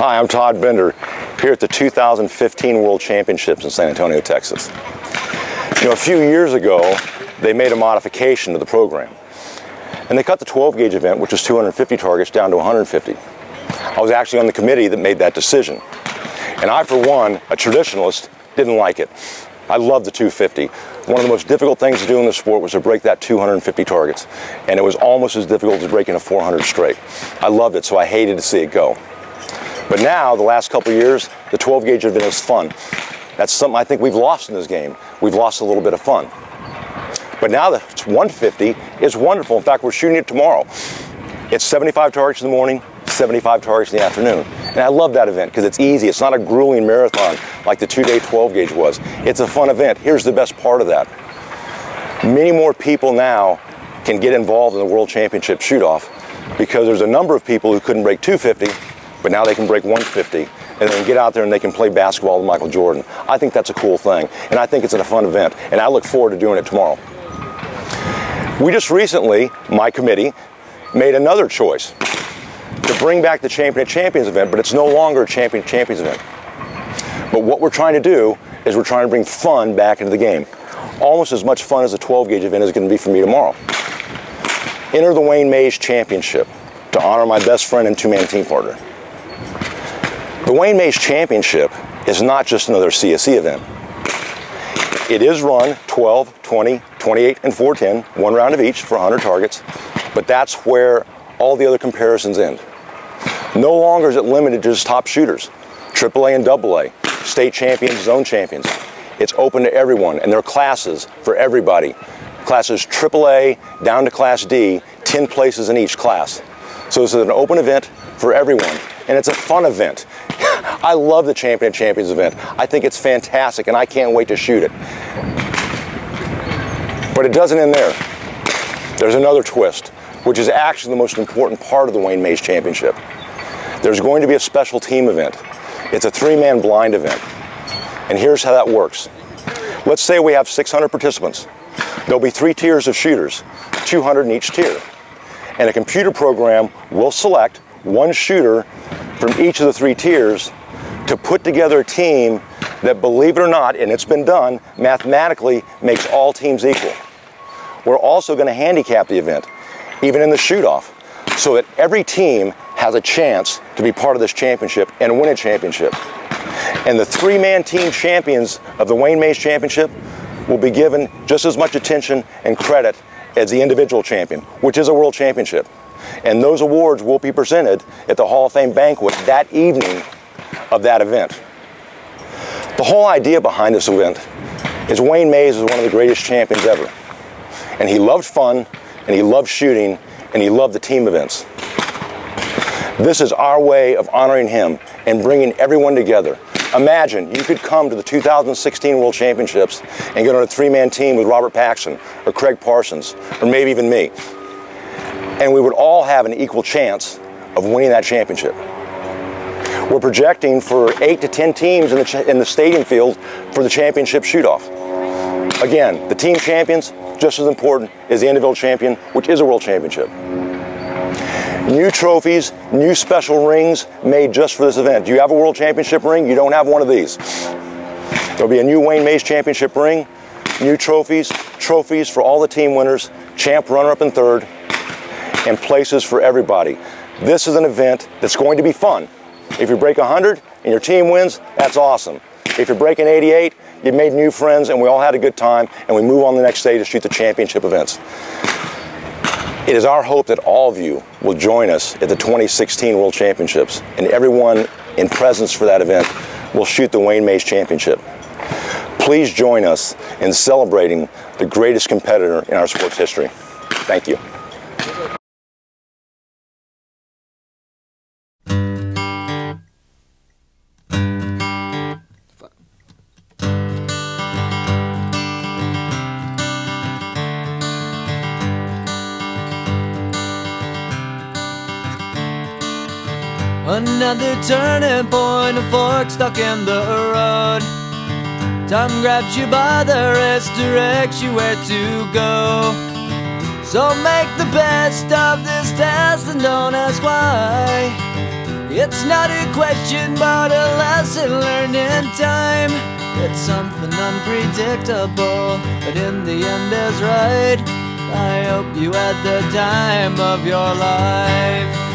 Hi, I'm Todd Bender here at the 2015 World Championships in San Antonio, Texas. You know, a few years ago, they made a modification to the program. And they cut the 12-gauge event, which was 250 targets, down to 150. I was actually on the committee that made that decision. And I, for one, a traditionalist, didn't like it. I love the 250. One of the most difficult things to do in the sport was to break that 250 targets. And it was almost as difficult as breaking a 400 straight. I loved it, so I hated to see it go. But now, the last couple of years, the 12-gauge event is fun. That's something I think we've lost in this game. We've lost a little bit of fun. But now that it's 150, it's wonderful. In fact, we're shooting it tomorrow. It's 75 targets in the morning, 75 targets in the afternoon. And I love that event because it's easy. It's not a grueling marathon like the two-day 12-gauge was. It's a fun event. Here's the best part of that. Many more people now can get involved in the World Championship shoot-off because there's a number of people who couldn't break 250, but now they can break 150, and then get out there and they can play basketball with Michael Jordan. I think that's a cool thing, and I think it's a fun event, and I look forward to doing it tomorrow. We just recently, my committee, made another choice to bring back the Champion of Champions event, but it's no longer a Champion of Champions event. But what we're trying to do is we're trying to bring fun back into the game. Almost as much fun as the 12-gauge event is going to be for me tomorrow. Enter the Wayne Mays Championship to honor my best friend and two-man team partner. The Wayne Mays Championship is not just another CSE event. It is run 12, 20, 28, and 410, one round of each for 100 targets, but that's where all the other comparisons end. No longer is it limited to just top shooters, AAA and AA, state champions, zone champions. It's open to everyone, and there are classes for everybody. Classes AAA down to Class D, 10 places in each class. So this is an open event for everyone, and it's a fun event. I love the Champion of Champions event. I think it's fantastic, and I can't wait to shoot it. But it doesn't end there. There's another twist, which is actually the most important part of the Wayne Mays Championship. There's going to be a special team event. It's a three-man blind event. And here's how that works. Let's say we have 600 participants. There'll be 3 tiers of shooters, 200 in each tier. And a computer program will select one shooter from each of the 3 tiers to put together a team that, believe it or not, and it's been done, mathematically makes all teams equal. We're also going to handicap the event, even in the shoot-off, so that every team has a chance to be part of this championship and win a championship. And the 3-man team champions of the Wayne Mays Championship will be given just as much attention and credit as the individual champion, which is a world championship. And those awards will be presented at the Hall of Fame banquet that evening of that event. The whole idea behind this event is Wayne Mays is one of the greatest champions ever. And he loved fun, and he loved shooting, and he loved the team events. This is our way of honoring him and bringing everyone together. Imagine you could come to the 2016 World Championships and get on a 3-man team with Robert Paxson or Craig Parsons or maybe even me. And we would all have an equal chance of winning that championship. We're projecting for 8 to 10 teams in the stadium field for the championship shoot-off. Again, the team champions, just as important as the individual champion, which is a world championship. New trophies, new special rings made just for this event. Do you have a world championship ring? You don't have one of these. There'll be a new Wayne Mays Championship ring, new trophies for all the team winners, champ, runner-up, and third, and places for everybody. This is an event that's going to be fun. If you break 100 and your team wins, that's awesome. If you're breaking 88, you made new friends and we all had a good time, and we move on the next day to shoot the championship events. It is our hope that all of you will join us at the 2016 World Championships, and everyone in presence for that event will shoot the Wayne Mays Championship. Please join us in celebrating the greatest competitor in our sports history. Thank you. Another turning point, a fork stuck in the road. Time grabs you by the wrist, directs you where to go. So make the best of this test and don't ask why. It's not a question but a lesson learned in time. It's something unpredictable, but in the end is right. I hope you had the time of your life.